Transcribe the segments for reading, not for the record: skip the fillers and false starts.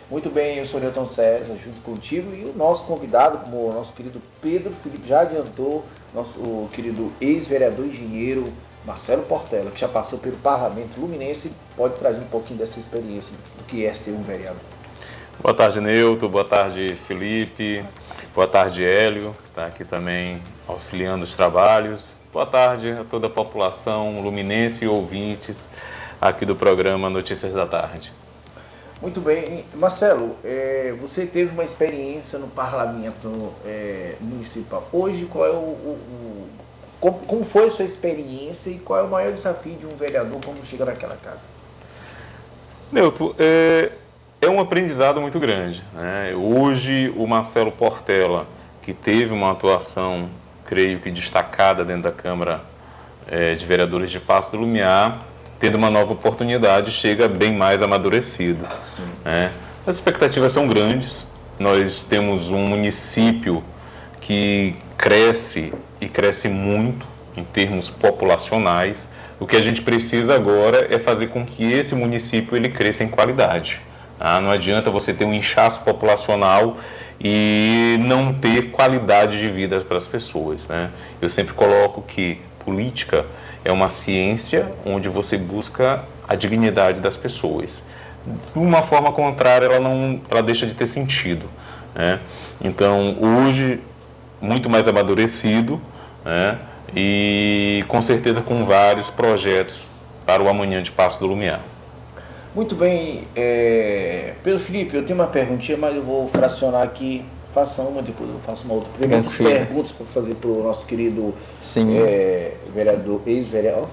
Muito bem, eu sou Newton César, junto contigo, e o nosso convidado, como o nosso querido Pedro Felipe já adiantou, o querido ex-vereador engenheiro Marcelo Portela, que já passou pelo Parlamento Luminense, pode trazer um pouquinho dessa experiência do que é ser um vereador. Boa tarde, Newton, boa tarde, Felipe, boa tarde, Hélio, que está aqui também auxiliando os trabalhos. Boa tarde a toda a população luminense e ouvintes aqui do programa Notícias da Tarde. Muito bem. Marcelo, você teve uma experiência no Parlamento Municipal. Hoje, qual é como foi a sua experiência e qual é o maior desafio de um vereador quando chega naquela casa? Newton, é um aprendizado muito grande, né? Hoje, o Marcelo Portela, que teve uma atuação, creio que destacada dentro da Câmara de Vereadores de Paço do Lumiar, tendo uma nova oportunidade, chega bem mais amadurecido. Né? As expectativas são grandes. Nós temos um município que cresce e cresce muito em termos populacionais. O que a gente precisa agora é fazer com que esse município ele cresça em qualidade. Não adianta você ter um inchaço populacional e não ter qualidade de vida para as pessoas. Né? Eu sempre coloco que política é uma ciência onde você busca a dignidade das pessoas. De uma forma contrária, ela deixa de ter sentido. Né? Então, hoje, muito mais amadurecido, né? E com certeza com vários projetos para o amanhã de Paço do Lumiar. Muito bem. Pedro Felipe, eu tenho uma perguntinha, mas eu vou fracionar aqui. Faça uma, depois eu faço uma outra. Tem muitas perguntas para fazer para o nosso querido vereador, ex-vereador,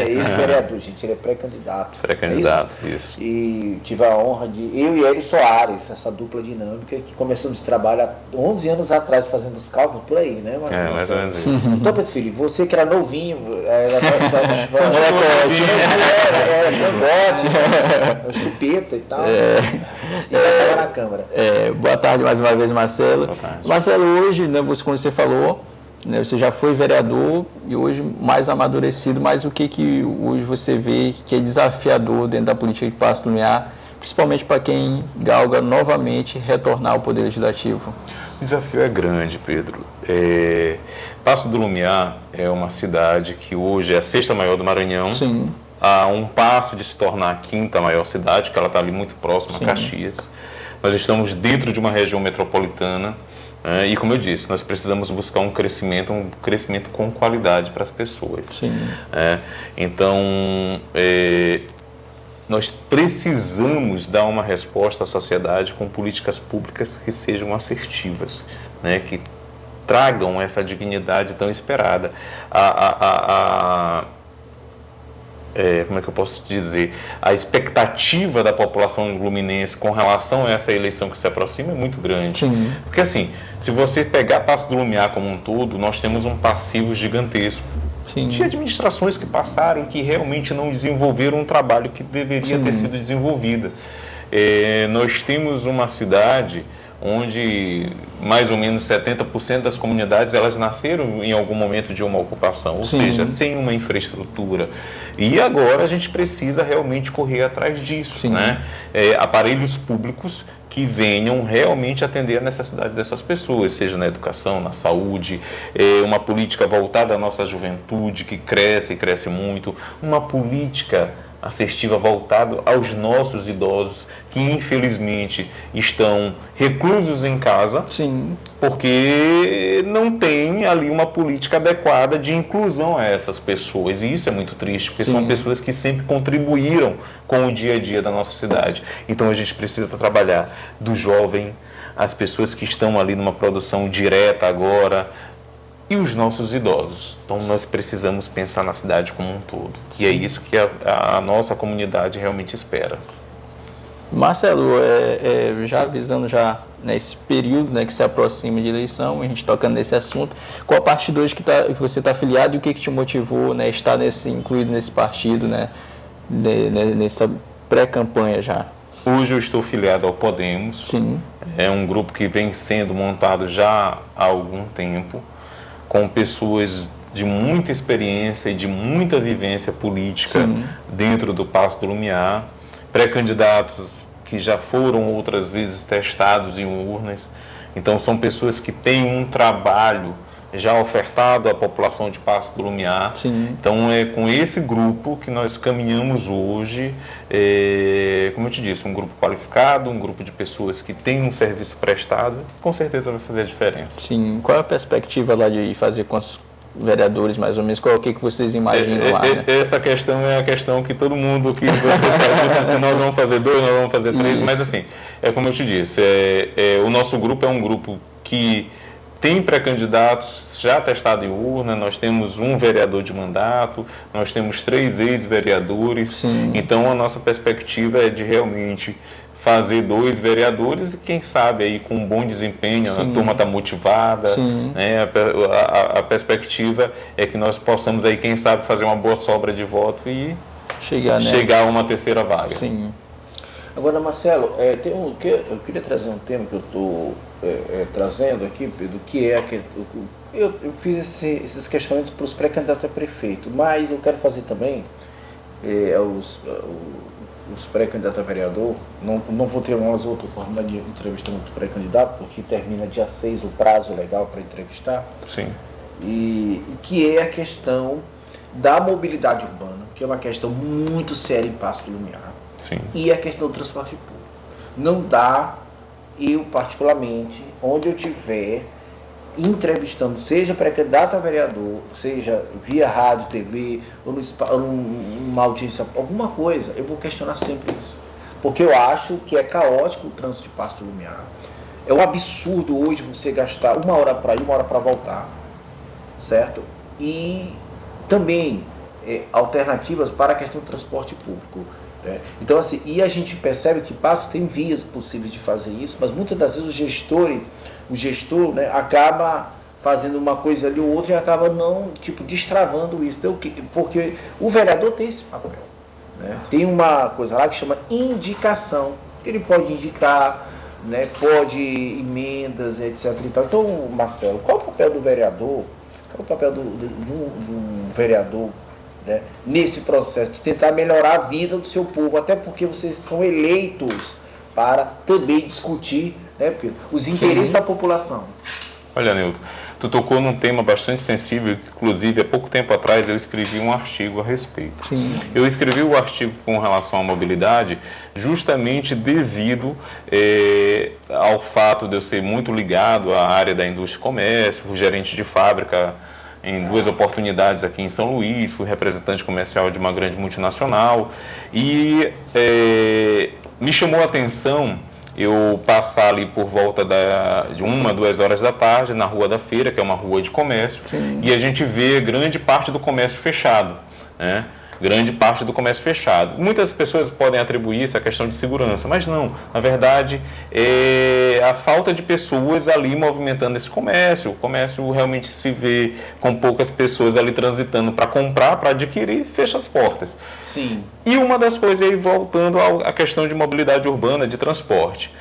ex-vereador, gente, ele é pré-candidato. Pré-candidato, isso. E tive a honra de, eu e Hélio Soares, essa dupla dinâmica, que começamos esse trabalho há 11 anos atrás, fazendo os cálculos por aí, né? Mais ou menos isso. Então, Pedro Felipe, você que era novinho, chupeta e tal, e estava na Câmara. Boa tarde mais uma vez, Marcelo. Marcelo, hoje, né, como você falou, né, você já foi vereador e hoje mais amadurecido, mas o que hoje você vê que é desafiador dentro da política de Paço do Lumiar, principalmente para quem galga novamente retornar ao Poder Legislativo? O desafio é grande, Pedro. Paço do Lumiar é uma cidade que hoje é a 6ª maior do Maranhão. Sim. A um passo de se tornar a 5ª maior cidade, que ela está ali muito próxima a Caxias. Nós estamos dentro de uma região metropolitana e, como eu disse, nós precisamos buscar um crescimento com qualidade para as pessoas. Sim. Então, nós precisamos dar uma resposta à sociedade com políticas públicas que sejam assertivas, né, que tragam essa dignidade tão esperada. Como é que eu posso dizer? A expectativa da população luminense com relação a essa eleição que se aproxima é muito grande. Sim. Porque assim, se você pegar Paço do Lumiar como um todo, nós temos um passivo gigantesco. Sim. De administrações que passaram, que realmente não desenvolveram um trabalho que deveria ter sido desenvolvido. Nós temos uma cidade onde mais ou menos 70% das comunidades elas nasceram em algum momento de uma ocupação, ou seja, sem uma infraestrutura. E agora a gente precisa realmente correr atrás disso, né? Aparelhos públicos que venham realmente atender a necessidade dessas pessoas, seja na educação, na saúde, uma política voltada à nossa juventude, que cresce e cresce muito, uma política assertiva voltada aos nossos idosos, que infelizmente estão reclusos em casa, porque não tem ali uma política adequada de inclusão a essas pessoas. E isso é muito triste, porque são pessoas que sempre contribuíram com o dia a dia da nossa cidade. Então a gente precisa trabalhar do jovem, as pessoas que estão ali numa produção direta agora, e os nossos idosos. Então nós precisamos pensar na cidade como um todo. E é isso que a nossa comunidade realmente espera. Marcelo, já avisando nesse período, né, que se aproxima de eleição, a gente tocando nesse assunto, qual a partido hoje que você está afiliado e o que te motivou, né, estar incluído nesse partido, né, nessa pré-campanha já? Hoje eu estou filiado ao Podemos. Sim. É um grupo que vem sendo montado já há algum tempo, com pessoas de muita experiência e de muita vivência política dentro do Paço do Lumiar, pré-candidatos que já foram outras vezes testados em urnas. Então, são pessoas que têm um trabalho já ofertado à população de Paço do Lumiar. Sim. Então, é com esse grupo que nós caminhamos hoje, como eu te disse, um grupo qualificado, um grupo de pessoas que têm um serviço prestado, com certeza vai fazer a diferença. Sim. Qual é a perspectiva lá de fazer com os vereadores, mais ou menos? Qual é o que vocês imaginam lá? Né? Essa questão é a questão que todo mundo que você pergunta se nós vamos fazer 2, nós vamos fazer 3, mas assim, é como eu te disse, o nosso grupo é um grupo que tem pré-candidatos já testados em urna, nós temos um vereador de mandato, nós temos 3 ex-vereadores. Sim. Então a nossa perspectiva é de realmente fazer 2 vereadores e quem sabe aí com um bom desempenho, Sim. a turma está motivada, né? A perspectiva é que nós possamos aí, quem sabe, fazer uma boa sobra de voto e chegar a uma terceira vaga. Sim. Agora, Marcelo, eu queria trazer um tema que eu estou trazendo aqui, Pedro, que é eu fiz esses questionamentos para os pré-candidatos a prefeito, mas eu quero fazer também os pré-candidatos a vereador. Não vou ter umas outras oportunidade de entrevistar muito pré-candidato, porque termina dia 6 o prazo legal para entrevistar. Sim. E que é a questão da mobilidade urbana, que é uma questão muito séria em Paço do Lumiar. Sim. E a questão do transporte público. Não dá, eu particularmente, onde eu estiver entrevistando, seja pré-candidato a vereador, seja via rádio, TV, ou numa audiência, alguma coisa, eu vou questionar sempre isso. Porque eu acho que é caótico o trânsito de Paço do Lumiar. É um absurdo hoje você gastar 1 hora para ir, 1 hora para voltar, certo? E também alternativas para a questão do transporte público. Então, assim, e a gente percebe que Paço tem vias possíveis de fazer isso, mas muitas das vezes o gestor, né, acaba fazendo uma coisa ali ou outra e acaba não, destravando isso. Então, porque o vereador tem esse papel. Né? Tem uma coisa lá que chama indicação. Ele pode indicar, né, pode emendas, etc. E tal. Então, Marcelo, qual é o papel do vereador? Qual é o papel de um vereador, né, nesse processo de tentar melhorar a vida do seu povo, até porque vocês são eleitos para também discutir, né, Pedro, os interesses da população? Olha, Nilton, tu tocou num tema bastante sensível, que inclusive há pouco tempo atrás eu escrevi um artigo a respeito. Sim. Eu escrevi o artigo com relação à mobilidade justamente devido ao fato de eu ser muito ligado à área da indústria e comércio, fui gerente de fábrica em 2 oportunidades aqui em São Luís, fui representante comercial de uma grande multinacional e me chamou a atenção eu passar ali por volta de 1, 2 horas da tarde na Rua da Feira, que é uma rua de comércio. Sim. E a gente vê grande parte do comércio fechado, né? Grande parte do comércio fechado. Muitas pessoas podem atribuir isso à questão de segurança, mas não. Na verdade, é a falta de pessoas ali movimentando esse comércio. O comércio realmente se vê com poucas pessoas ali transitando para comprar, para adquirir, fecha as portas. Sim. E uma das coisas aí, voltando à questão de mobilidade urbana, de transporte.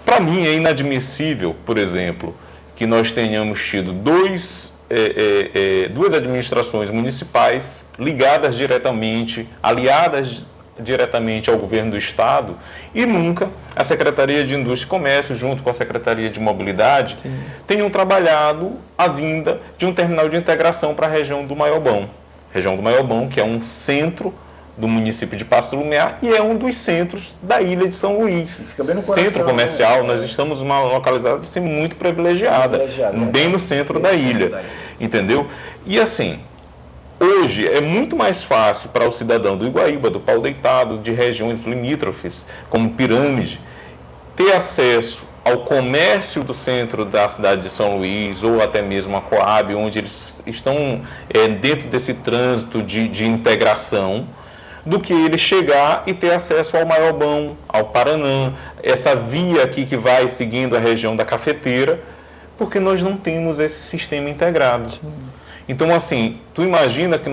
Para mim é inadmissível, por exemplo, que nós tenhamos tido duas administrações municipais ligadas diretamente, aliadas diretamente ao governo do Estado e nunca a Secretaria de Indústria e Comércio, junto com a Secretaria de Mobilidade, tenham trabalhado a vinda de um terminal de integração para a região do Maiobão. Região do Maiobão, que é um centro do município de Paço do Lumiar e é um dos centros da ilha de São Luís. Fica bem no coração, centro comercial, nós estamos numa localidade assim, muito privilegiada, bem no centro da ilha, entendeu? E assim, hoje é muito mais fácil para o cidadão do Iguaíba, do Pau Deitado, de regiões limítrofes, como Pirâmide, ter acesso ao comércio do centro da cidade de São Luís ou até mesmo a Coab, onde eles estão dentro desse trânsito de integração, do que ele chegar e ter acesso ao Maiobão, ao Paranã, essa via aqui que vai seguindo a região da Cafeteira, porque nós não temos esse sistema integrado. Sim. Então, assim, tu imagina que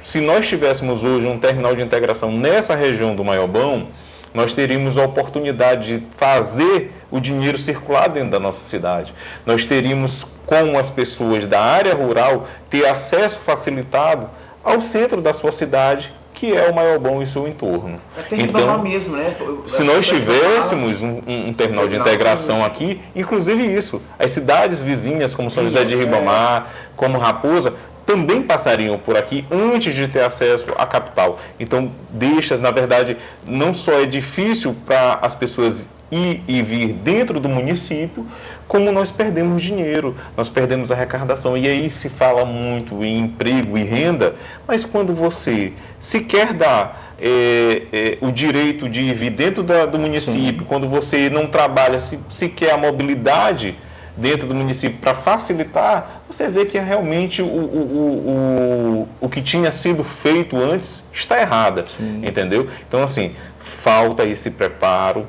se nós tivéssemos hoje um terminal de integração nessa região do Maiobão, nós teríamos a oportunidade de fazer o dinheiro circular dentro da nossa cidade. Nós teríamos, com as pessoas da área rural, ter acesso facilitado ao centro da sua cidade, que é o Maiobão e seu entorno. Então, mesmo, né? Se nós tivéssemos um terminal de integração aqui, inclusive isso, as cidades vizinhas, como São José de Ribamar, como Raposa, também passariam por aqui antes de ter acesso à capital. Então, na verdade, não só é difícil para as pessoas ir e vir dentro do município, como nós perdemos dinheiro, nós perdemos arrecadação. E aí se fala muito em emprego e renda, mas quando você sequer dá o direito de vir dentro do município, quando você não trabalha sequer a mobilidade dentro do município para facilitar, você vê que realmente o que tinha sido feito antes está errado, entendeu? Então, assim, falta esse preparo.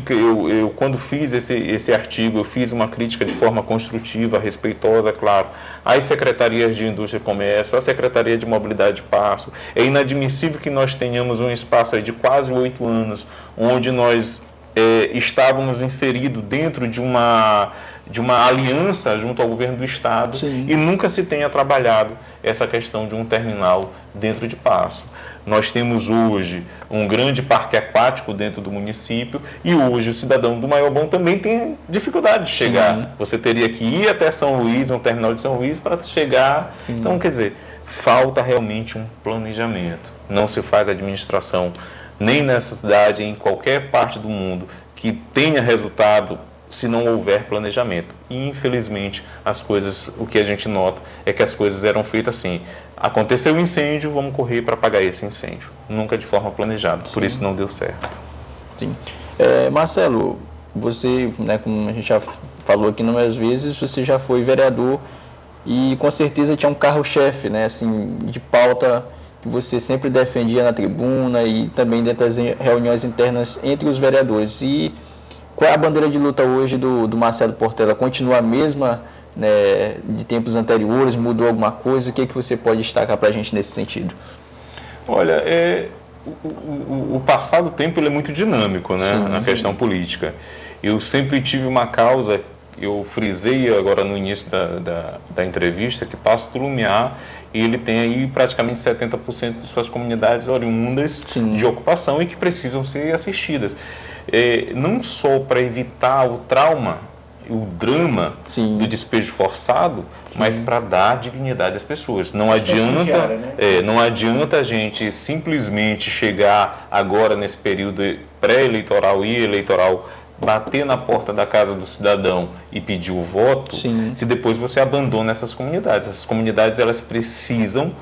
Eu quando fiz esse artigo, eu fiz uma crítica de forma construtiva, respeitosa, claro, às secretarias de Indústria e Comércio, à Secretaria de Mobilidade de Passo. É inadmissível que nós tenhamos um espaço aí de quase 8 anos, onde nós estávamos inseridos dentro de uma aliança junto ao governo do Estado e nunca se tenha trabalhado essa questão de um terminal dentro de Passo. Nós temos hoje um grande parque aquático dentro do município e hoje o cidadão do Maiobão também tem dificuldade de chegar. Você teria que ir até São Luís, um terminal de São Luís, para chegar. Então, quer dizer, falta realmente um planejamento. Não se faz administração nem nessa cidade, em qualquer parte do mundo, que tenha resultado se não houver planejamento. E, infelizmente, o que a gente nota é que as coisas eram feitas assim. Aconteceu um incêndio, vamos correr para apagar esse incêndio. Nunca de forma planejada, por isso não deu certo. Sim. Marcelo, você, né, como a gente já falou aqui inúmeras vezes, você já foi vereador e com certeza tinha um carro-chefe, né, assim, de pauta que você sempre defendia na tribuna e também dentro das reuniões internas entre os vereadores. E qual é a bandeira de luta hoje do Marcelo Portela? Continua a mesma, né, de tempos anteriores? Mudou alguma coisa? O que você pode destacar para a gente nesse sentido? Olha, o passado tempo ele é muito dinâmico, né, na questão política. Eu sempre tive uma causa, eu frisei agora no início da entrevista, que Paço do Lumiar, ele tem aí praticamente 70% de suas comunidades oriundas de ocupação e que precisam ser assistidas. Não só para evitar o trauma, o drama do despejo forçado, mas para dar dignidade às pessoas. Não adianta, não adianta a gente simplesmente chegar agora nesse período pré-eleitoral e eleitoral, bater na porta da casa do cidadão e pedir o voto, se depois você abandona essas comunidades. Essas comunidades elas precisam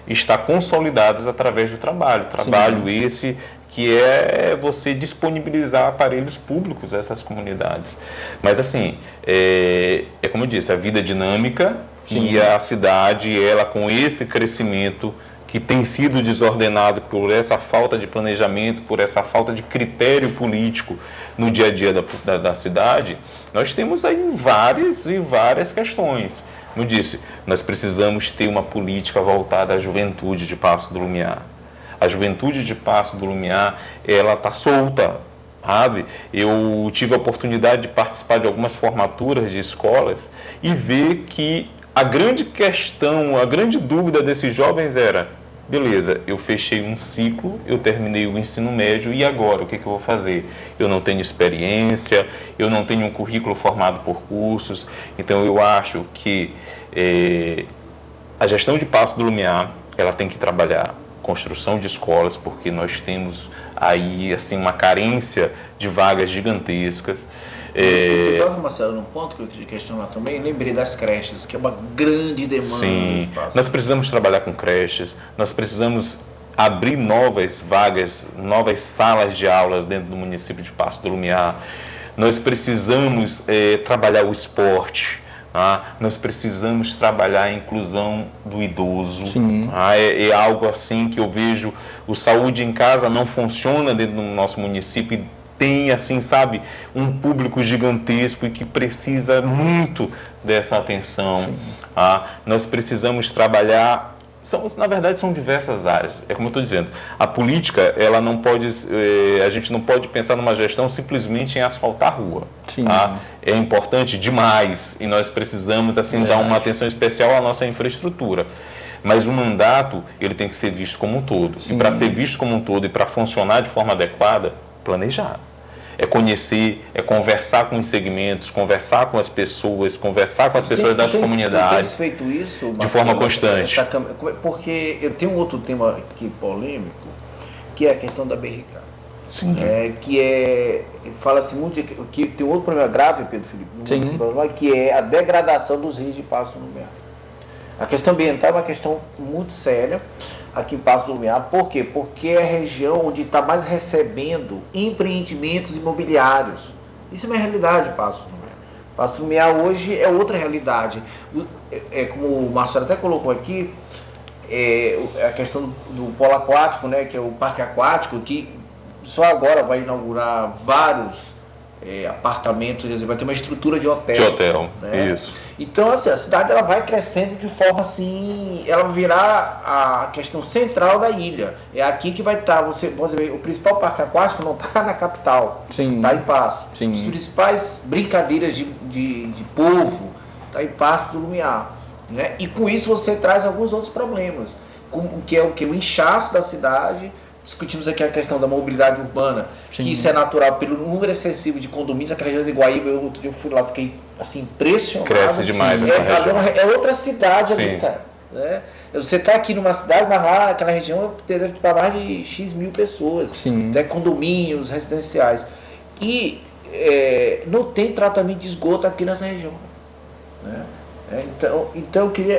estar consolidadas através do trabalho. Trabalho esse que é você disponibilizar aparelhos públicos a essas comunidades. Mas assim, como eu disse, a vida é dinâmica e a cidade, ela com esse crescimento que tem sido desordenado por essa falta de planejamento, por essa falta de critério político no dia a dia da cidade, nós temos aí várias questões. Como eu disse, nós precisamos ter uma política voltada à juventude de Paço do Lumiar. A juventude de Paço do Lumiar, ela está solta, sabe? Eu tive a oportunidade de participar de algumas formaturas de escolas e ver que a grande questão, a grande dúvida desses jovens era: beleza, eu fechei um ciclo, eu terminei o ensino médio e agora o que eu vou fazer? Eu não tenho experiência, eu não tenho um currículo formado por cursos. Então eu acho que a gestão de Paço do Lumiar, ela tem que trabalhar construção de escolas, porque nós temos aí assim uma carência de vagas gigantescas. Tu toca, Marcelo, num ponto que eu queria questionar também, lembrei das creches, que é uma grande demanda. Sim, nós precisamos trabalhar com creches, nós precisamos abrir novas vagas, novas salas de aulas dentro do município de Paço do Lumiar. Nós precisamos trabalhar o esporte. Nós precisamos trabalhar a inclusão do idoso. É algo assim que eu vejo, o Saúde em Casa não funciona dentro do nosso município e tem, assim, sabe, um público gigantesco e que precisa muito dessa atenção. Nós precisamos trabalhar, na verdade são diversas áreas, é como eu estou dizendo, a política, ela não pode, a gente não pode pensar numa gestão simplesmente em asfaltar a rua. É importante demais e nós precisamos assim dar uma atenção especial à nossa infraestrutura. Mas o mandato, ele tem que ser visto como um todo. Sim. E para ser visto como um todo e para funcionar de forma adequada, planejar. É conhecer, é conversar com os segmentos, conversar com as pessoas das comunidades. Tem feito isso, Marcelo, de forma constante. Porque eu tenho um outro tema aqui polêmico, que é a questão da BRK. Sim. Fala-se muito que tem outro problema grave, Pedro Felipe, que é a degradação dos rios de Passo do Lumiar. A questão ambiental é uma questão muito séria aqui em Passo do Lumiar. Por quê? Porque é a região onde está mais recebendo empreendimentos imobiliários. Isso é uma realidade, Passo do Lumiar. Passo do Lumiar hoje é outra realidade. Como o Marcelo até colocou aqui, a questão do polo aquático, né, que é o parque aquático, que só agora vai inaugurar vários apartamentos, quer dizer, vai ter uma estrutura de hotel. De hotel, né? Isso. Então, assim, a cidade ela vai crescendo de forma assim, ela vai virar a questão central da ilha. É aqui que vai estar, você ver, o principal parque aquático não está na capital, está em Passo. Sim. As principais brincadeiras de povo está em Passo do Lumiar. Né? E com isso você traz alguns outros problemas, que é o inchaço da cidade. Discutimos aqui a questão da mobilidade urbana, Sim. que isso é natural pelo número excessivo de condomínios. Aquela região de Guaíba, outro dia eu fui lá, fiquei assim, impressionado. Cresce demais essa região. É outra cidade ali, cara. Né? Você está aqui numa cidade, mas lá, aquela região deve ter mais de X mil pessoas. Né? Condomínios, residenciais. E não tem tratamento de esgoto aqui nessa região. Né? Então eu queria,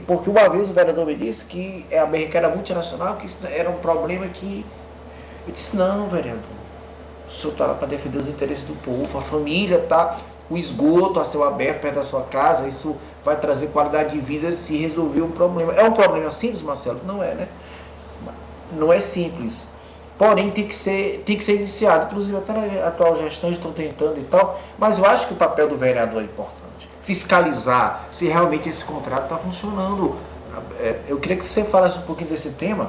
porque uma vez o vereador me disse que a BRK era multinacional, que isso era um problema que... Eu disse, não, vereador, o senhor está lá para defender os interesses do povo, a família está com esgoto a céu aberto perto da sua casa, isso vai trazer qualidade de vida se resolver um problema. É um problema simples, Marcelo? Não é, né? Não é simples. Porém, tem que ser iniciado. Inclusive, até na atual gestão estão tentando e tal, mas eu acho que o papel do vereador é importante. Fiscalizar se realmente esse contrato está funcionando. Eu queria que você falasse um pouquinho desse tema,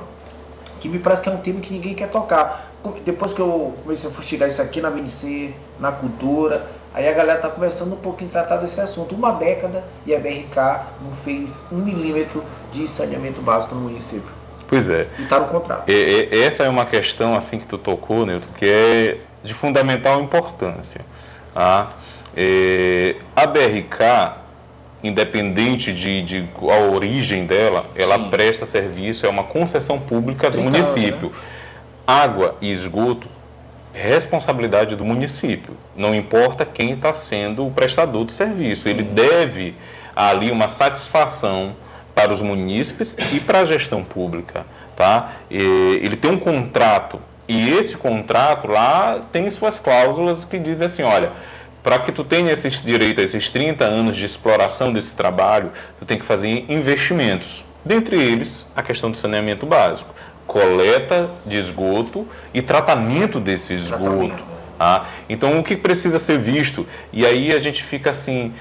que me parece que é um tema que ninguém quer tocar. Depois que eu comecei a fustigar isso aqui na VNC, na cultura, aí a galera está começando um pouquinho a tratar desse assunto. Uma década e a BRK não fez 1 milímetro de saneamento básico no município. Pois é. E está no contrato. Essa é uma questão assim que tu tocou, Nilton, que é de fundamental importância. Tá? A BRK, independente de a origem dela, ela Sim. presta serviço, é uma concessão pública do município. Né? Água e esgoto, responsabilidade do município. Não importa quem está sendo o prestador do serviço. Ele deve ali uma satisfação para os munícipes e para a gestão pública. Tá? Ele tem um contrato, e esse contrato lá tem suas cláusulas que dizem assim, olha... Para que tu tenha esse direito a esses 30 anos de exploração desse trabalho, tu tem que fazer investimentos. Dentre eles, a questão do saneamento básico. Coleta de esgoto e tratamento desse esgoto. Tá? Então, o que precisa ser visto? E aí a gente fica assim,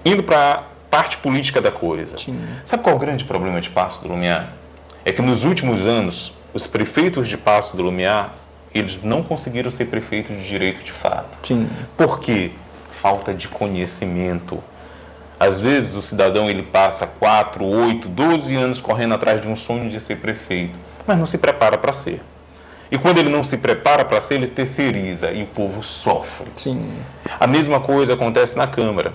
indo para a parte política da coisa. Sim. Sabe qual é o grande problema de Passo do Lumiar? É que nos últimos anos, os prefeitos de Passo do Lumiar, eles não conseguiram ser prefeitos de direito de fato. Sim. Por quê? Falta de conhecimento. Às vezes o cidadão ele passa 4, 8, 12 anos correndo atrás de um sonho de ser prefeito, mas não se prepara para ser. E quando ele não se prepara para ser, ele terceiriza e o povo sofre. Sim. A mesma coisa acontece na Câmara.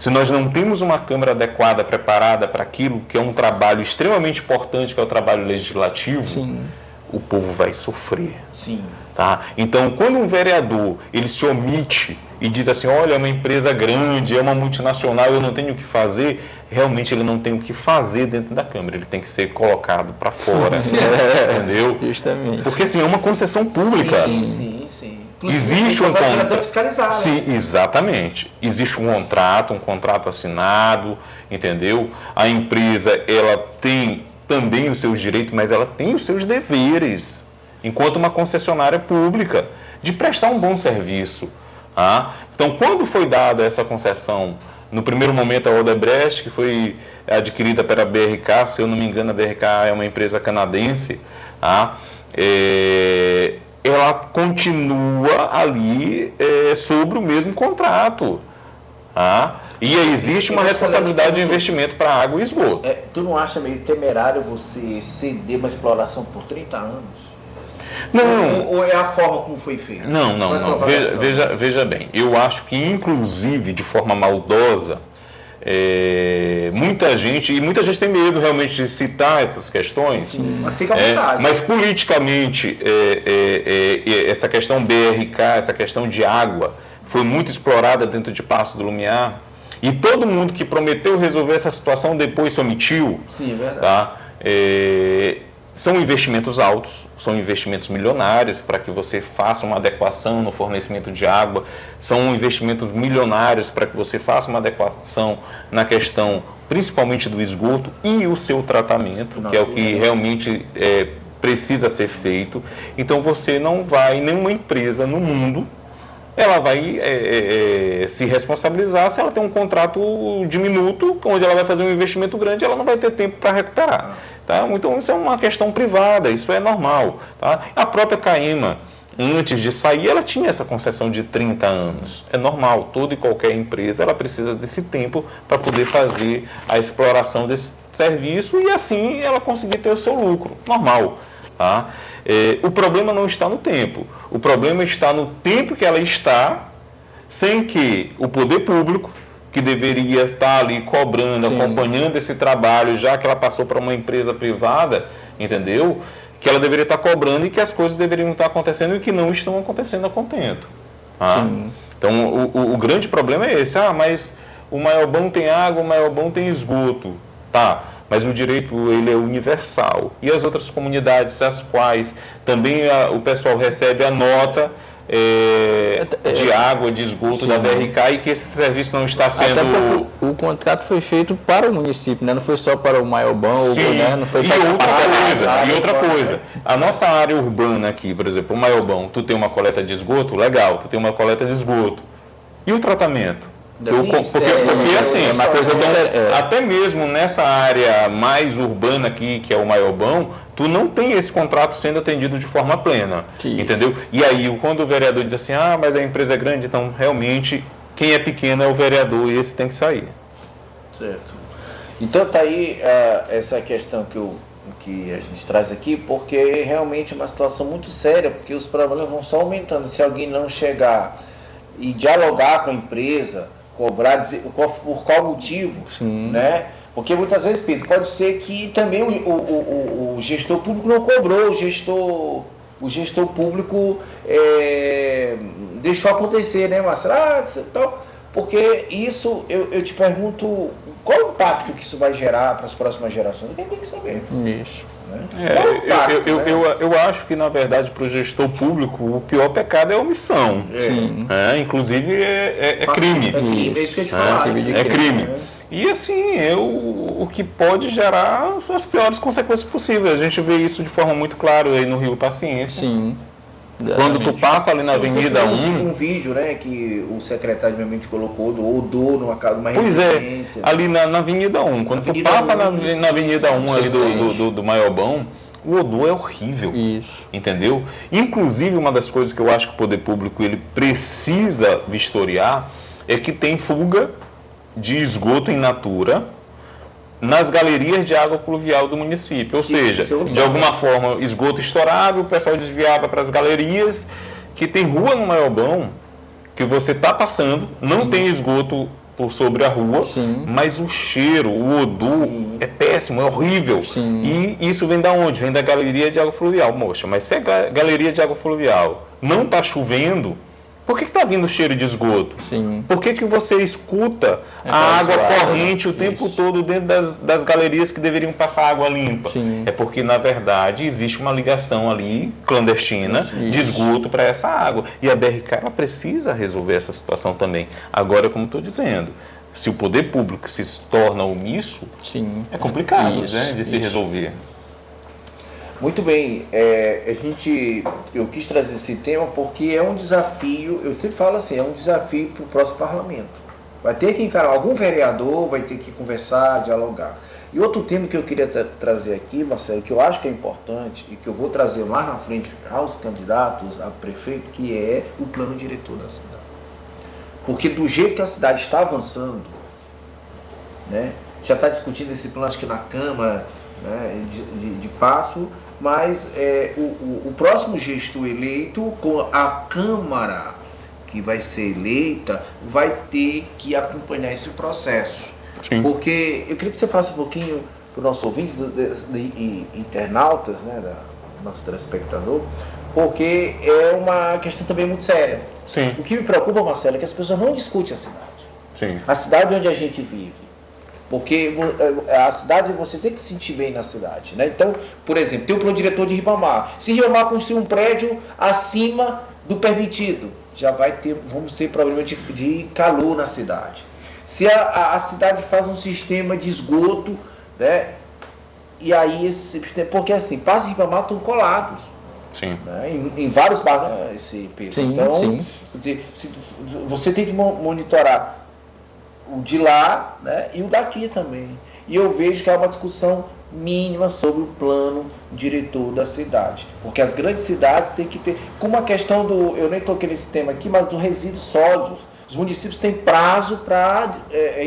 Se nós não temos uma Câmara adequada, preparada para aquilo que é um trabalho extremamente importante, que é o trabalho legislativo, Sim. o povo vai sofrer. Sim. Tá? Então, quando um vereador ele se omite e diz assim, olha, é uma empresa grande, é uma multinacional, eu não tenho o que fazer, realmente ele não tem o que fazer dentro da Câmara, ele tem que ser colocado para fora. Entendeu? Justamente. Porque assim, é uma concessão pública. Sim, sim, sim. Existe um contrato fiscalizado. Sim, exatamente. Existe um contrato assinado, entendeu? A empresa, ela tem também os seus direitos, mas ela tem os seus deveres, enquanto uma concessionária pública, de prestar um bom serviço. Tá? Então, quando foi dada essa concessão, no primeiro momento a Odebrecht, que foi adquirida pela BRK, se eu não me engano a BRK é uma empresa canadense, tá? Ela continua ali sobre o mesmo contrato. E existe uma responsabilidade de investimento para água e esgoto. Tu não acha meio temerário você ceder uma exploração por 30 anos? Não. Ou é a forma como foi feito? Não. Veja bem, eu acho que inclusive de forma maldosa, muita gente tem medo realmente de citar essas questões. Sim, mas fica à vontade. Mas politicamente, essa questão BRK, essa questão de água, foi muito explorada dentro de Paços do Lumiar, e todo mundo que prometeu resolver essa situação depois se omitiu. Sim, é verdade. Tá? São investimentos altos, são investimentos milionários para que você faça uma adequação no fornecimento de água, são investimentos milionários para que você faça uma adequação na questão principalmente do esgoto e o seu tratamento, que é o que realmente precisa ser feito. Então você não vai, nenhuma empresa no mundo, ela vai se responsabilizar se ela tem um contrato diminuto, onde ela vai fazer um investimento grande, ela não vai ter tempo para recuperar. Tá? Então isso é uma questão privada, isso é normal. Tá? A própria Caima, antes de sair, ela tinha essa concessão de 30 anos. É normal, toda e qualquer empresa ela precisa desse tempo para poder fazer a exploração desse serviço e assim ela conseguir ter o seu lucro. Normal. Tá? O problema não está no tempo. O problema está no tempo que ela está, sem que o poder público, que deveria estar ali cobrando, acompanhando esse trabalho, já que ela passou para uma empresa privada, entendeu? Que ela deveria estar cobrando e que as coisas deveriam estar acontecendo e que não estão acontecendo a contento. Tá? Então, o grande problema é esse. Mas o Maiobão tem água, o Maiobão tem esgoto. Tá, mas o direito ele é universal. E as outras comunidades, as quais também o pessoal recebe a nota de água, de esgoto da BRK e que esse serviço não está sendo... Até porque o contrato foi feito para o município, né? Não foi só para o Maiobão, né? Não foi e outra coisa, a nossa área urbana aqui, por exemplo, o Maiobão, tu tem uma coleta de esgoto, legal, tu tem uma coleta de esgoto. E o tratamento? Porque assim, é uma coisa até mesmo nessa área mais urbana aqui, que é o Maiobão, tu não tem esse contrato sendo atendido de forma plena, entendeu? E aí, quando o vereador diz assim, mas a empresa é grande, então realmente quem é pequeno é o vereador e esse tem que sair. Certo. Então tá aí essa questão que a gente traz aqui, porque realmente é uma situação muito séria, porque os problemas vão só aumentando. Se alguém não chegar e dialogar com a empresa, cobrar, dizer por qual motivo, né? Porque muitas vezes, Pedro, pode ser que também o gestor público não cobrou, o gestor público deixou acontecer, né, Marcelo? Então, porque isso, eu te pergunto, qual o impacto que isso vai gerar para as próximas gerações? Ninguém tem que saber. Isso. Eu acho que, na verdade, para o gestor público, o pior pecado é a omissão. Inclusive, é crime. É isso que eu te falar. É crime. E assim, o que pode gerar as piores consequências possíveis. A gente vê isso de forma muito clara aí no Rio Paciência. Sim. Quando tu passa ali na Avenida 1... Um vídeo, né, que o secretário de Meio Ambiente colocou do odor numa Pois residência. Ali na Avenida 1. Quando tu passa na Avenida 1 ali do Maiobão, o odor é horrível. Isso. Entendeu? Inclusive, uma das coisas que eu acho que o poder público ele precisa vistoriar é que tem fuga de esgoto in natura nas galerias de água pluvial do município. Ou seja, de alguma forma, esgoto estourava, o pessoal desviava para as galerias, que tem rua no Maiobão, que você está passando, não tem esgoto por sobre a rua, mas o cheiro, o odor é péssimo, é horrível. E isso vem da onde? Vem da galeria de água fluvial. Moxa, mas se é galeria de água fluvial não está chovendo, por que está vindo cheiro de esgoto? Por que você escuta a água corrente o tempo todo dentro das galerias que deveriam passar água limpa? É porque, na verdade, existe uma ligação ali clandestina de esgoto para essa água. E a BRK ela precisa resolver essa situação também. Agora, como estou dizendo, se o poder público se torna omisso, é complicado de se resolver. Muito bem, eu quis trazer esse tema porque é um desafio, eu sempre falo assim, é um desafio para o próximo parlamento. Vai ter que encarar, algum vereador vai ter que conversar, dialogar. E outro tema que eu queria trazer aqui, Marcelo, que eu acho que é importante e que eu vou trazer mais na frente aos candidatos a prefeito, que é o plano diretor da cidade. Porque do jeito que a cidade está avançando, né, já está discutindo esse plano, acho que na Câmara, né, de passo, mas o próximo gestor eleito, com a Câmara que vai ser eleita, vai ter que acompanhar esse processo. Sim. Porque eu queria que você falasse um pouquinho para os nossos ouvintes, internautas, né, nosso telespectador, porque é uma questão também muito séria. Sim. O que me preocupa, Marcelo, é que as pessoas não discutem a cidade. Sim. A cidade onde a gente vive. Porque a cidade, você tem que se sentir bem na cidade, né? Então, por exemplo, tem o plano diretor de Ribamar. Se Ribamar construir um prédio acima do permitido, já vamos ter problema de calor na cidade. Se a cidade faz um sistema de esgoto, né? E aí esse sistema, porque assim, Paz e Ribamar estão colados. Sim. Né? Em vários bairros, né, esse Pedro. Sim, então, sim. Quer dizer, você tem que monitorar o de lá, né, e o daqui também. E eu vejo que há uma discussão mínima sobre o plano diretor da cidade. Porque as grandes cidades têm que ter, como a questão do, eu nem toquei nesse tema aqui, mas do resíduos sólidos. Os municípios têm prazo para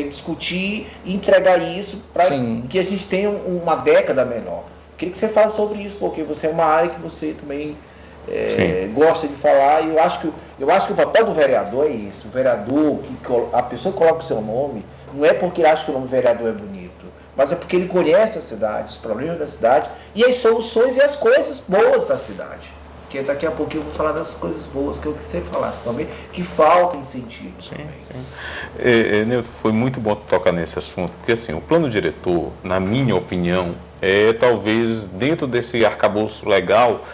discutir e entregar isso para que a gente tenha uma década menor. Queria que você fale sobre isso, porque você é uma área que você também gosta de falar, e eu acho que o papel do vereador é isso. O vereador, a pessoa que coloca o seu nome, não é porque ele acha que o nome do vereador é bonito, mas é porque ele conhece a cidade, os problemas da cidade e as soluções e as coisas boas da cidade. Porque daqui a pouquinho eu vou falar das coisas boas que eu quis que você falasse também, que falta incentivo. Sim. Newton, foi muito bom tocar nesse assunto, porque assim, o plano diretor, na minha opinião, é talvez dentro desse arcabouço legal,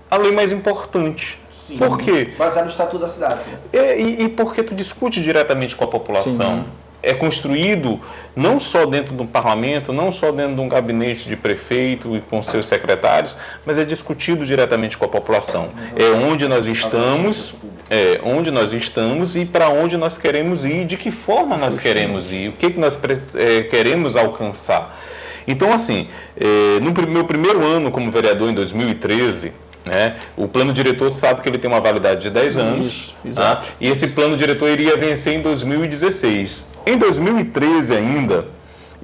a lei mais importante. Sim. Por quê? Baseado no Estatuto da Cidade. Né? E porque tu discute diretamente com a população. Sim. É construído não só dentro do parlamento, não só dentro de um gabinete de prefeito e com seus secretários, mas é discutido diretamente com a população. É onde nós estamos e para onde nós queremos ir, de que forma nós queremos ir, o que nós queremos alcançar. Então, assim, no meu primeiro ano como vereador, em 2013, né, o plano diretor sabe que ele tem uma validade de 10 anos. Isso, tá? E esse plano diretor iria vencer em 2016. Em 2013 ainda,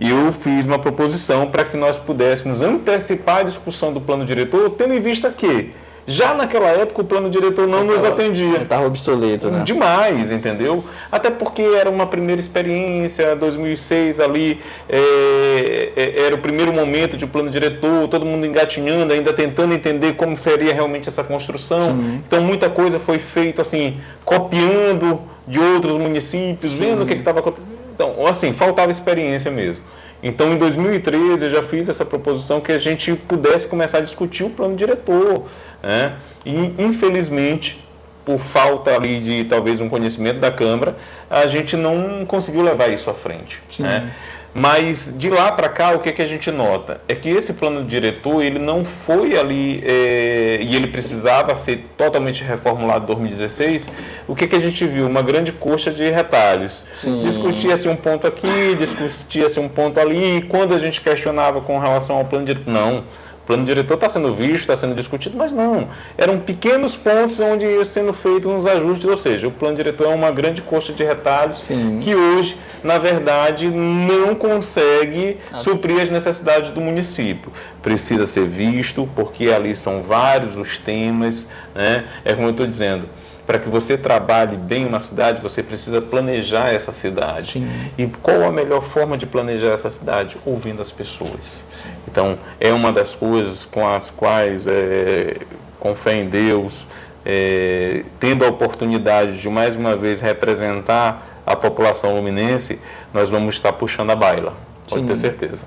eu fiz uma proposição para que nós pudéssemos antecipar a discussão do plano diretor, tendo em vista que já naquela época o plano diretor não nos atendia. Estava obsoleto, né? Demais, entendeu? Até porque era uma primeira experiência, 2006 ali, era o primeiro momento de plano diretor, todo mundo engatinhando, ainda tentando entender como seria realmente essa construção. Sim. Então muita coisa foi feita assim, copiando de outros municípios, vendo o que estava acontecendo. Então, assim, faltava experiência mesmo. Então, em 2013, eu já fiz essa proposição que a gente pudesse começar a discutir o plano diretor, né? E, infelizmente, por falta ali de talvez um conhecimento da Câmara, a gente não conseguiu levar isso à frente. Né? Mas, de lá para cá, o que a gente nota? É que esse plano diretor, ele não foi ali, e ele precisava ser totalmente reformulado em 2016, o que a gente viu? Uma grande coxa de retalhos. Discutia-se um ponto aqui, discutia-se um ponto ali, e quando a gente questionava com relação ao plano diretor, não. O plano diretor está sendo visto, está sendo discutido, mas não. Eram pequenos pontos onde iam sendo feitos uns ajustes, ou seja, o plano diretor é uma grande coxa de retalhos que hoje, na verdade, não consegue suprir as necessidades do município. Precisa ser visto, porque ali são vários os temas, né? É como eu estou dizendo, para que você trabalhe bem uma cidade, você precisa planejar essa cidade. Sim. E qual a melhor forma de planejar essa cidade? Ouvindo as pessoas. Então, é uma das coisas com as quais, com fé em Deus, tendo a oportunidade de mais uma vez representar a população luminense, nós vamos estar puxando a baila, pode ter certeza.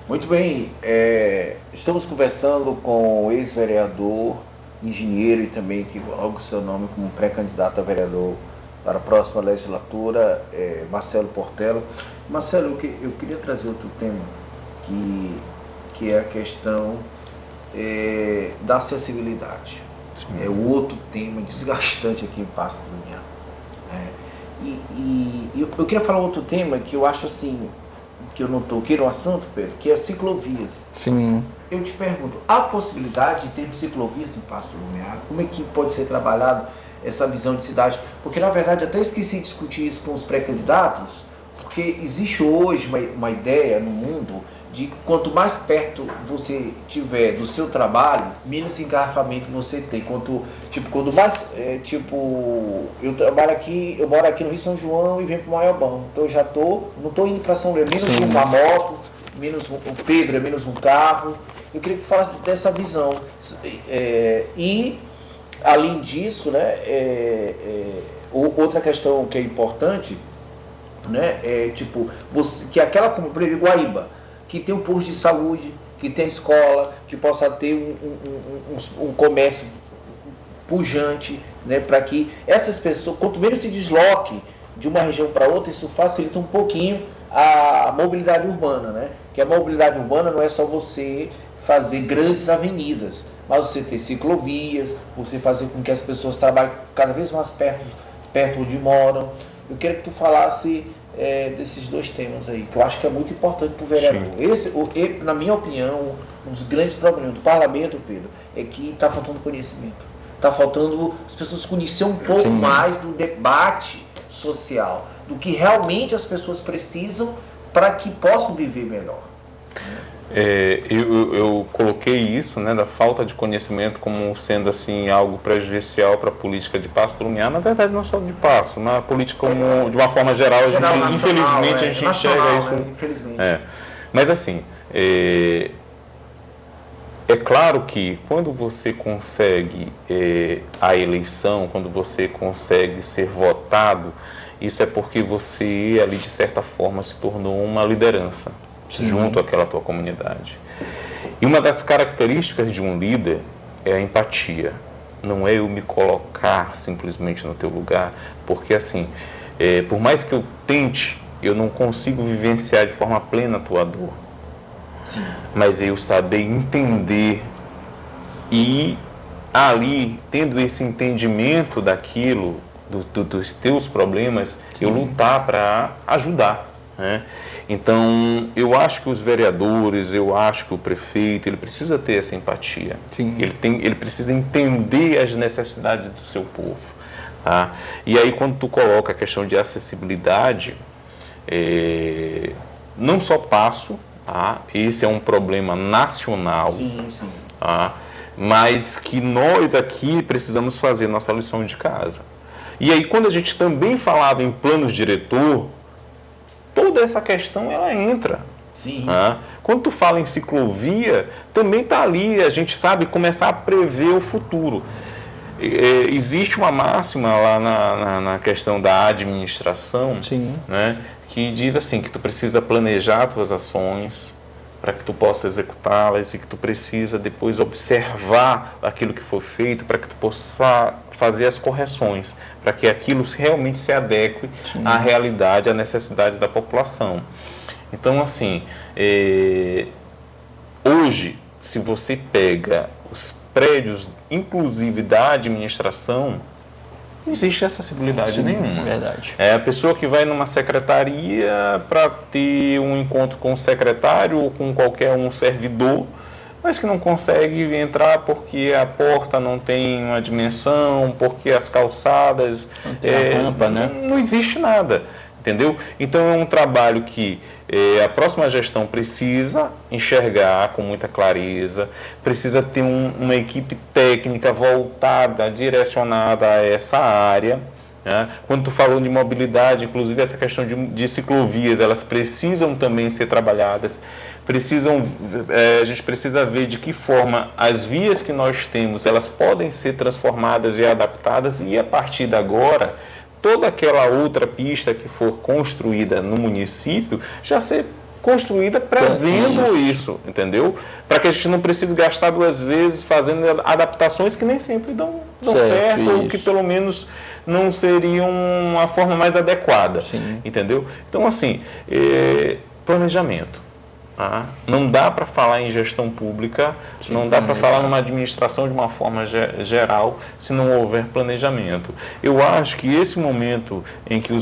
Muito bem, estamos conversando com o ex-vereador, engenheiro e também que coloca o seu nome como pré-candidato a vereador para a próxima legislatura, Marcelo Portela. Marcelo, eu queria trazer outro tema, que é a questão da acessibilidade. É o outro tema desgastante aqui em Paços do União. E eu queria falar outro tema que eu acho assim, que eu não toquei no assunto, Pedro, que é ciclovias. Sim. Eu te pergunto, há possibilidade de ter ciclovias em Pasto Lumiar? Como é que pode ser trabalhado essa visão de cidade? Porque, na verdade, eu até esqueci de discutir isso com os pré-candidatos, porque existe hoje uma ideia no mundo de quanto mais perto você tiver do seu trabalho, menos engarrafamento você tem. Quanto mais, eu moro aqui no Rio São João e venho para o Maiobão. Então eu não estou indo para São Leão, menos uma moto, menos o Pedro, é menos um carro. Eu queria que falasse dessa visão. E, além disso, né, outra questão que é importante, né, que aquela, como por exemplo, Guaíba, que tem um posto de saúde, que tem escola, que possa ter um comércio pujante, né, para que essas pessoas, quanto menos se desloque de uma região para outra, isso facilita um pouquinho a mobilidade urbana, né? Que a mobilidade urbana não é só você fazer grandes avenidas, mas você ter ciclovias, você fazer com que as pessoas trabalhem cada vez mais perto onde moram. Eu queria que tu falasse desses dois temas aí, que eu acho que é muito importante para o vereador. Na minha opinião, um dos grandes problemas do parlamento, Pedro, é que está faltando conhecimento. Está faltando as pessoas conhecerem um pouco mais do debate social, do que realmente as pessoas precisam para que possam viver melhor. Eu coloquei isso, né, da falta de conhecimento como sendo assim algo prejudicial para a política de Pasto Lumiar. Na verdade, não só de Pasto, na política como, de uma forma geral, infelizmente a gente enxerga isso. Né? Infelizmente. Mas assim, é claro que quando você consegue a eleição, quando você consegue ser votado, isso é porque você ali de certa forma se tornou uma liderança junto àquela tua comunidade. E uma das características de um líder é a empatia. Não é eu me colocar simplesmente no teu lugar, porque assim, por mais que eu tente, eu não consigo vivenciar de forma plena a tua dor. Sim. Mas eu saber entender e ali, tendo esse entendimento daquilo, dos teus problemas, eu lutar para ajudar, né? Então, eu acho que os vereadores, eu acho que o prefeito, ele precisa ter essa empatia. Sim. Ele precisa entender as necessidades do seu povo. Tá? E aí, quando tu coloca a questão de acessibilidade, não só Passo, tá? Esse é um problema nacional, Sim. tá? Mas que nós aqui precisamos fazer nossa lição de casa. E aí, quando a gente também falava em planos diretor, toda essa questão ela entra. Sim. Tá? Quando tu fala em ciclovia, também está ali, a gente sabe começar a prever o futuro. Existe uma máxima lá na questão da administração, né, que diz assim, que tu precisa planejar tuas ações para que tu possa executá-las e que tu precisa depois observar aquilo que foi feito para que tu possa fazer as correções, para que aquilo realmente se adeque à realidade, à necessidade da população. Então, assim, hoje, se você pega os prédios, inclusive da administração, não existe acessibilidade nenhuma. Verdade. É a pessoa que vai numa secretaria para ter um encontro com o secretário ou com qualquer um servidor, mas que não consegue entrar porque a porta não tem uma dimensão, porque as calçadas... Não tem a rampa, né? Não existe nada, entendeu? Então é um trabalho que a próxima gestão precisa enxergar com muita clareza, precisa ter uma equipe técnica voltada, direcionada a essa área. Né? Quando tu falou de mobilidade, inclusive essa questão de ciclovias, elas precisam também ser trabalhadas. A gente precisa ver de que forma as vias que nós temos, elas podem ser transformadas e adaptadas, e a partir de agora, toda aquela outra pista que for construída no município, já ser construída prevendo isso, entendeu? Para que a gente não precise gastar duas vezes fazendo adaptações que nem sempre dão certo ou que pelo menos não seriam uma forma mais adequada, entendeu? Então, assim, planejamento. Tá? Não dá para falar em gestão pública, não dá para falar numa administração de uma forma geral se não houver planejamento. Eu acho que esse momento em que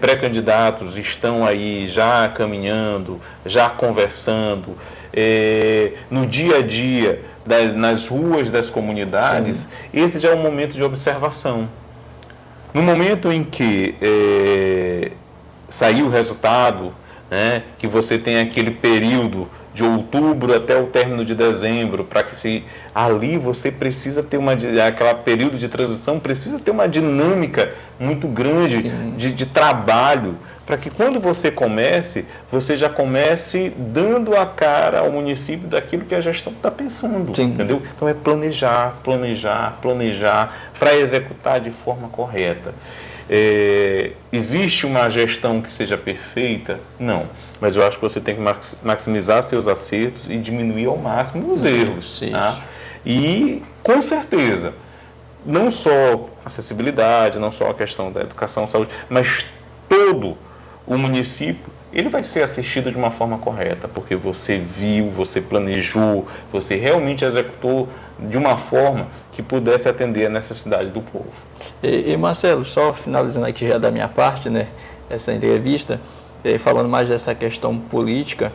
pré-candidatos estão aí já caminhando, já conversando, no dia a dia, nas ruas das comunidades. Sim. Esse já é um momento de observação. No momento em que sair o resultado, né, que você tem aquele período de outubro até o término de dezembro, para que ali você precisa ter aquela período de transição, precisa ter uma dinâmica muito grande de trabalho, para que quando você já comece dando a cara ao município daquilo que a gestão está pensando, entendeu? Então é planejar para executar de forma correta. Existe uma gestão que seja perfeita? Não. Mas eu acho que você tem que maximizar seus acertos e diminuir ao máximo os erros. Tá? E, com certeza, não só acessibilidade, não só a questão da educação, saúde, mas todo o município, ele vai ser assistido de uma forma correta, porque você viu, você planejou, você realmente executou de uma forma que pudesse atender a necessidade do povo. E Marcelo, só finalizando aqui já da minha parte, né, essa entrevista, falando mais dessa questão política,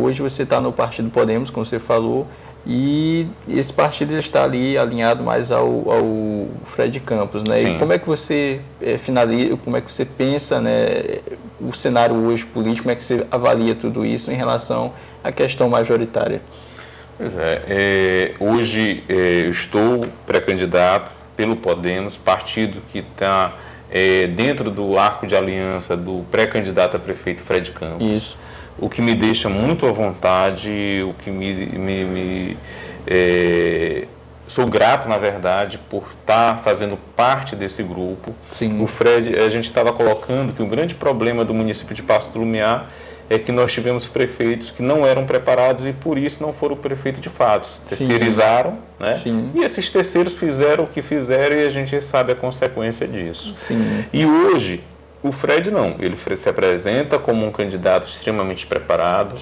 hoje você está no Partido Podemos, como você falou, e esse partido está ali alinhado mais ao Fred Campos, né? Sim. E como é que você finaliza, como é que você pensa, né, o cenário hoje político, como é que você avalia tudo isso em relação à questão majoritária? Pois hoje eu estou pré-candidato pelo Podemos, partido que está dentro do arco de aliança do pré-candidato a prefeito Fred Campos. Isso. O que me deixa muito à vontade, o que sou grato, na verdade, por estar fazendo parte desse grupo. Sim. O Fred, a gente estava colocando que o grande problema do município de Paços do Lumiar é que nós tivemos prefeitos que não eram preparados e por isso não foram prefeito de fato. Terceirizaram, né? Sim. E esses terceiros fizeram o que fizeram e a gente sabe a consequência disso. Sim. E hoje, o Fred não, ele se apresenta como um candidato extremamente preparado,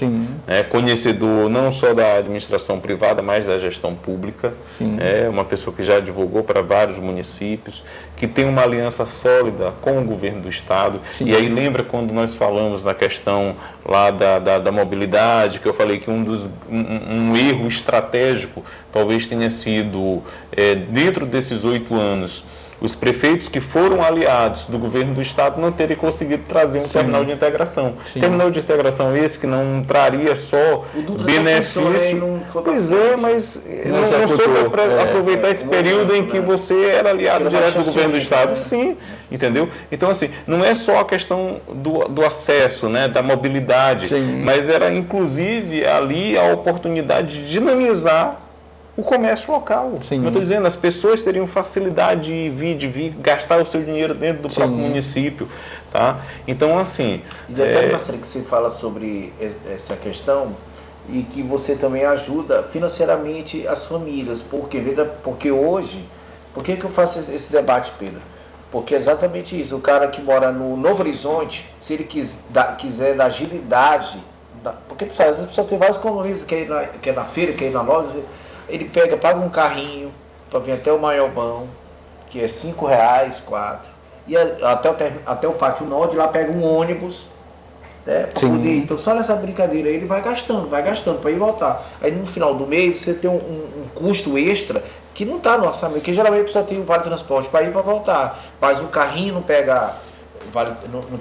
conhecedor não só da administração privada, mas da gestão pública, uma pessoa que já advogou para vários municípios, que tem uma aliança sólida com o governo do estado. Sim. E aí lembra quando nós falamos na questão lá da mobilidade, que eu falei que um erro estratégico talvez tenha sido, dentro desses 8 anos, os prefeitos que foram aliados do governo do estado não terem conseguido trazer um terminal de integração. Sim. Terminal de integração esse que não traria só benefício. Pois mas não soube para aproveitar esse período em que você era aliado direto do governo do estado. Sim, entendeu? Então, assim, não é só a questão do acesso, né, da mobilidade, mas era inclusive ali a oportunidade de dinamizar o comércio local. Sim. Eu estou dizendo, as pessoas teriam facilidade de vir gastar o seu dinheiro dentro do próprio município. Tá? Então, assim... E detalhe, Marcelo, que você fala sobre essa questão e que você também ajuda financeiramente as famílias. Porque hoje... Por que eu faço esse debate, Pedro? Porque é exatamente isso. O cara que mora no Novo Horizonte, se ele quiser dar agilidade... Porque tu sabe, a pessoa tem vários economistas que é na feira, que é na loja... Ele paga um carrinho para vir até o Maiobão, que é R$5, 4. E até o Pátio Norte, lá pega um ônibus, né, para poder. Então, só nessa brincadeira ele vai gastando para ir voltar. Aí no final do mês você tem um custo extra que não está no orçamento, que geralmente a pessoa tem o vale transporte para ir e para voltar. Mas o carrinho não pega, não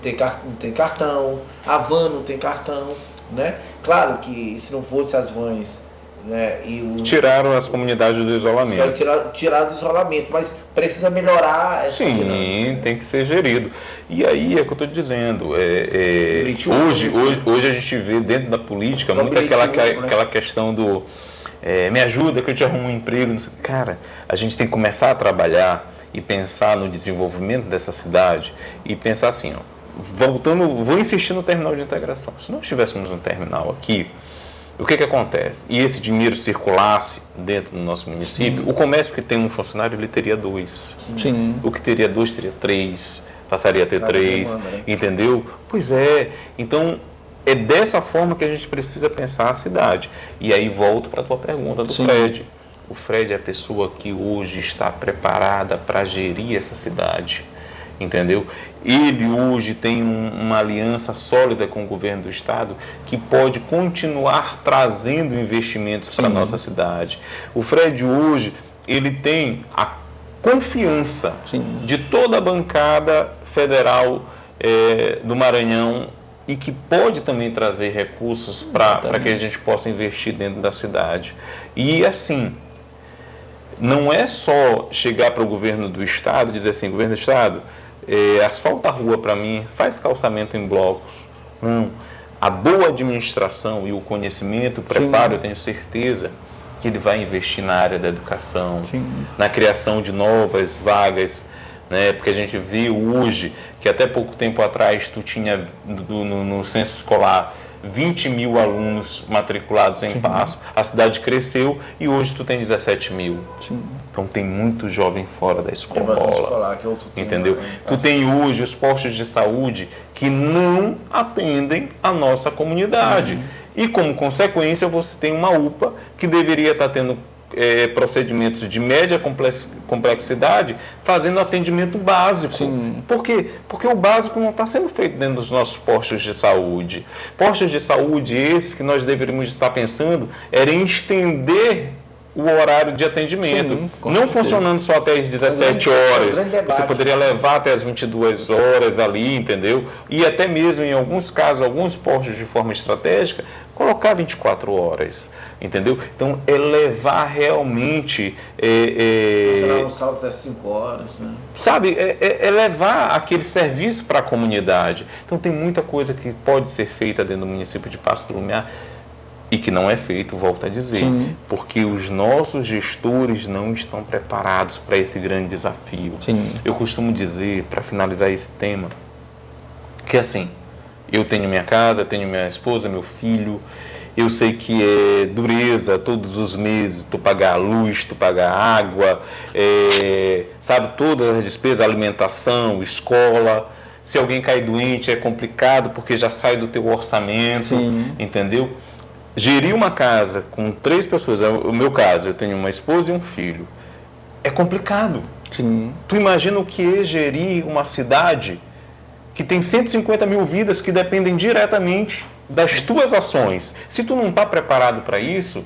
tem cartão, a van não tem cartão, né? Claro que se não fosse as vans, né, tiraram as comunidades do isolamento. Tiraram do isolamento, mas precisa melhorar essa dinâmica, né? Tem que ser gerido. E aí é o que eu estou dizendo. Hoje a gente vê dentro da política muito aquela questão do me ajuda que eu te arrumo um emprego. Cara, a gente tem que começar a trabalhar e pensar no desenvolvimento dessa cidade e pensar assim, vou insistir no terminal de integração. Se nós tivéssemos um terminal aqui, o que acontece? E esse dinheiro circulasse dentro do nosso município, o comércio que tem um funcionário, ele teria 2. Sim. O que teria 2, teria 3, passaria a ter 3, entendeu? Pois é. Então, é dessa forma que a gente precisa pensar a cidade. E aí volto para a tua pergunta do Fred. O Fred é a pessoa que hoje está preparada para gerir essa cidade. entendeu? Ele hoje tem uma aliança sólida com o governo do estado que pode continuar trazendo investimentos para a nossa cidade. O Fred hoje, ele tem a confiança de toda a bancada federal do Maranhão e que pode também trazer recursos para que a gente possa investir dentro da cidade. E assim, não é só chegar para o governo do estado e dizer assim, governo do estado, asfalta a rua para mim, faz calçamento em blocos. Não. A boa administração e o conhecimento, o preparo, eu tenho certeza que ele vai investir na área da educação, na criação de novas vagas, né? Porque a gente vê hoje que até pouco tempo atrás tu tinha no censo escolar 20 mil alunos matriculados em Passo, a cidade cresceu e hoje tu tem 17 mil. Então tem muito jovem fora da escola, entendeu? Tu tem hoje os postos de saúde que não atendem a nossa comunidade. E como consequência você tem uma UPA que deveria estar tendo procedimentos de média complexidade fazendo atendimento básico. Por quê? Porque o básico não está sendo feito dentro dos nossos postos de saúde. Postos de saúde esses que nós deveríamos estar pensando era em estender o horário de atendimento, não funcionando só até as 17 horas, você poderia levar até as 22 horas ali, entendeu? E até mesmo em alguns casos, alguns postos de forma estratégica, colocar 24 horas, entendeu? Então, é levar realmente... funcionar um salto até 5 horas, né? Sabe, é levar aquele serviço para a comunidade. Então, tem muita coisa que pode ser feita dentro do município de Passo do Lumiar, e que não é feito, volto a dizer, porque os nossos gestores não estão preparados para esse grande desafio. Eu costumo dizer, para finalizar esse tema, que assim, eu tenho minha casa, tenho minha esposa, meu filho, eu sei que é dureza todos os meses, tu pagar a luz, tu pagar a água, sabe, todas as despesas, alimentação, escola. Se alguém cai doente é complicado porque já sai do teu orçamento, entendeu? Gerir uma casa com 3 pessoas, é o meu caso, eu tenho uma esposa e um filho, é complicado. Tu imagina o que é gerir uma cidade que tem 150 mil vidas que dependem diretamente das tuas ações. Se tu não está preparado para isso,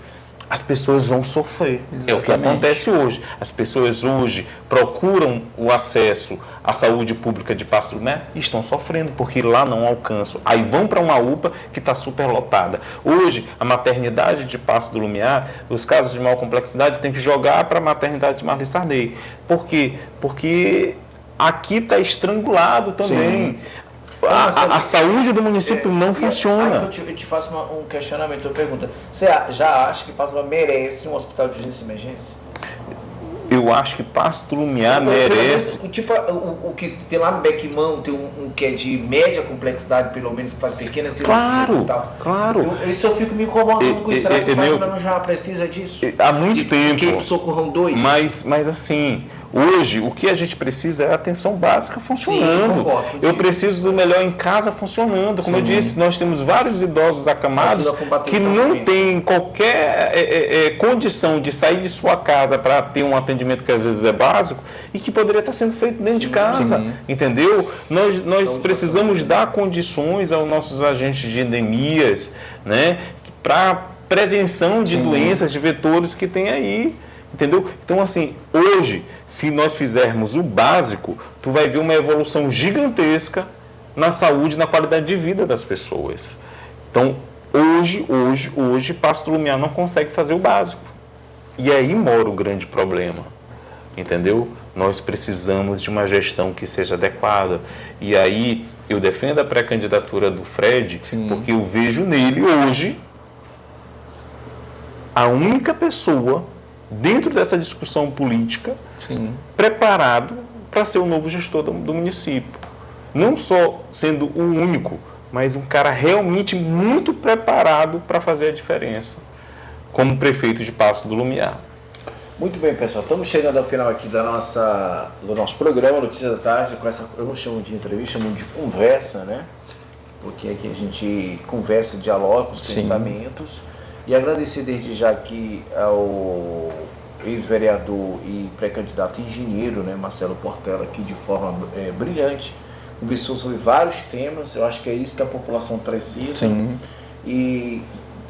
as pessoas vão sofrer. É o que acontece hoje. As pessoas hoje procuram o acesso à saúde pública de Passo do Lumiar e estão sofrendo, porque lá não alcançam. Aí vão para uma UPA que está superlotada. Hoje, a maternidade de Passo do Lumiar, os casos de maior complexidade, tem que jogar para a maternidade de Marli Sarney. Por quê? Porque aqui está estrangulado também. A saúde do município não funciona. Eu te faço um questionamento, uma pergunta. Você já acha que Passo do Lumiar merece um hospital de urgência e emergência? Eu acho que Passo do Lumiar merece. Tipo, o que tem lá no Beckman, tem um que é de média complexidade, pelo menos, que faz pequenas cirurgias e tal. Claro. Eu fico me incomodando com isso. Será que Passo do Lumiar não já precisa disso? Há muito tempo. Que socorrão 2? Mas assim, hoje o que a gente precisa é a atenção básica funcionando. Eu preciso do melhor em casa funcionando. Como eu disse, nós temos vários idosos acamados que não têm qualquer condição de sair de sua casa para ter um atendimento que às vezes é básico e que poderia estar sendo feito dentro de casa, entendeu? Nós precisamos dar condições aos nossos agentes de endemias, né, para prevenção de doenças, de vetores que tem aí, entendeu? Então, assim, hoje, se nós fizermos o básico, tu vai ver uma evolução gigantesca na saúde, na qualidade de vida das pessoas. Então, hoje, Passo do Lumiar não consegue fazer o básico. E aí mora o grande problema, entendeu? Nós precisamos de uma gestão que seja adequada. E aí eu defendo a pré-candidatura do Fred, porque eu vejo nele hoje a única pessoa dentro dessa discussão política preparado para ser o novo gestor do município. Não só sendo o único, mas um cara realmente muito preparado para fazer a diferença, como prefeito de Passo do Lumiar. Muito bem, pessoal. Estamos chegando ao final aqui do nosso programa Notícias da Tarde, com essa, eu não chamo de entrevista, chamo de conversa, né? Porque aqui a gente conversa, dialoga com os pensamentos. E agradecer desde já aqui ao ex-vereador e pré-candidato engenheiro, né, Marcelo Portela, aqui de forma brilhante, conversou sobre vários temas. Eu acho que é isso que a população precisa. Sim. E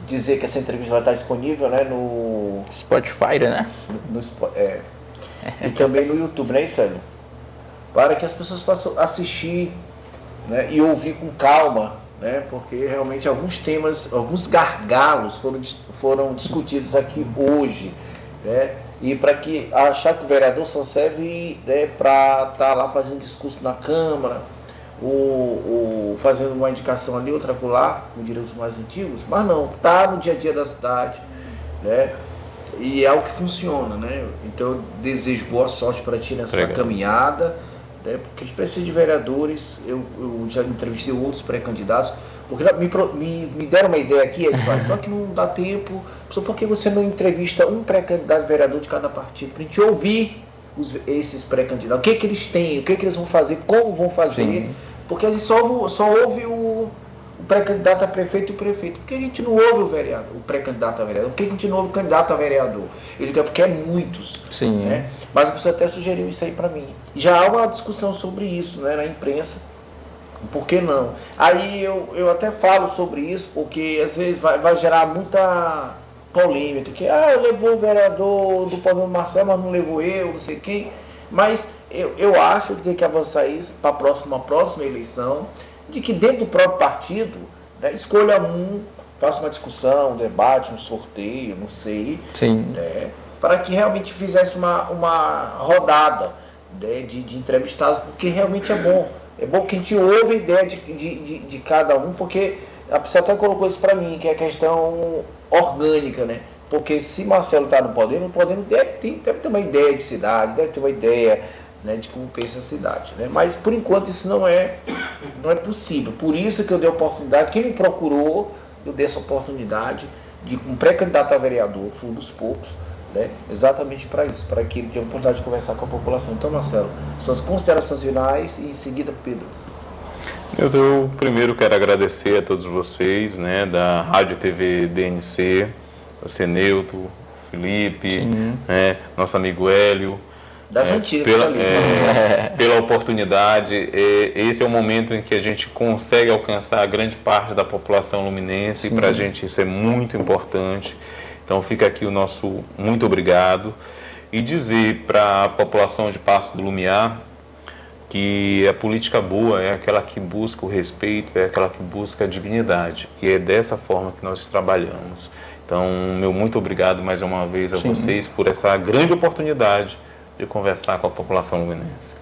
dizer que essa entrevista vai estar disponível, né, no Spotify, né? E também no YouTube, né, Célio? Para que as pessoas possam assistir, né, e ouvir com calma, né, porque realmente alguns temas, alguns gargalos foram discutidos aqui hoje, né, e para que achar que o vereador só serve, né, para estar lá fazendo discurso na Câmara, ou fazendo uma indicação ali, outra acolá, como diriam os mais antigos, mas não, está no dia a dia da cidade, né, e é algo que funciona, né? Então eu desejo boa sorte para ti nessa caminhada, né? Porque a gente precisa de vereadores. Eu já entrevistei outros pré-candidatos, porque me deram uma ideia aqui, só que não dá tempo. Só porque você não entrevista um pré-candidato vereador de cada partido, para a gente ouvir esses pré-candidatos, o que que eles têm, o que que eles vão fazer, como vão fazer. Sim. Porque a gente só ouve o pré-candidato a prefeito e o prefeito. Por que a gente não ouve o vereador, o pré-candidato a vereador? Por que a gente não ouve o candidato a vereador? Eu digo, porque é muitos. Sim. Né? Mas a pessoa até sugeriu isso aí para mim. Já há uma discussão sobre isso, né, na imprensa. Por que não? Aí eu até falo sobre isso, porque às vezes vai gerar muita polêmica. Que levou o vereador do Paulo Marcelo, mas não levou eu, não sei quem. Mas eu acho que tem que avançar isso para a próxima eleição, de que dentro do próprio partido, né, escolha faça uma discussão, um debate, um sorteio, não sei, né, para que realmente fizesse uma rodada, né, de entrevistados, porque realmente é bom. É bom que a gente ouve a ideia de cada um, porque a pessoa até colocou isso para mim, que é a questão orgânica, né? Porque se Marcelo está no Podemos deve ter uma ideia de cidade, deve ter uma ideia, né, de como pensa a cidade, né? Mas por enquanto isso não é possível. Por isso que eu dei a oportunidade, quem me procurou, eu dei essa oportunidade de um pré-candidato a vereador, fui um dos poucos, né, exatamente para isso, para que ele tenha a oportunidade de conversar com a população. Então, Marcelo, suas considerações finais e em seguida, Pedro. Eu primeiro quero agradecer a todos vocês, né, da Rádio TV DNC, você, Neuto, Felipe, né, nosso amigo Hélio, das antigas, pela oportunidade. Esse é o momento em que a gente consegue alcançar a grande parte da população luminense, e para a gente isso é muito importante. Então fica aqui o nosso muito obrigado, e dizer para a população de Paço do Lumiar que a política boa é aquela que busca o respeito, é aquela que busca a dignidade, e é dessa forma que nós trabalhamos. Então, meu muito obrigado mais uma vez a vocês por essa grande oportunidade de conversar com a população luminense.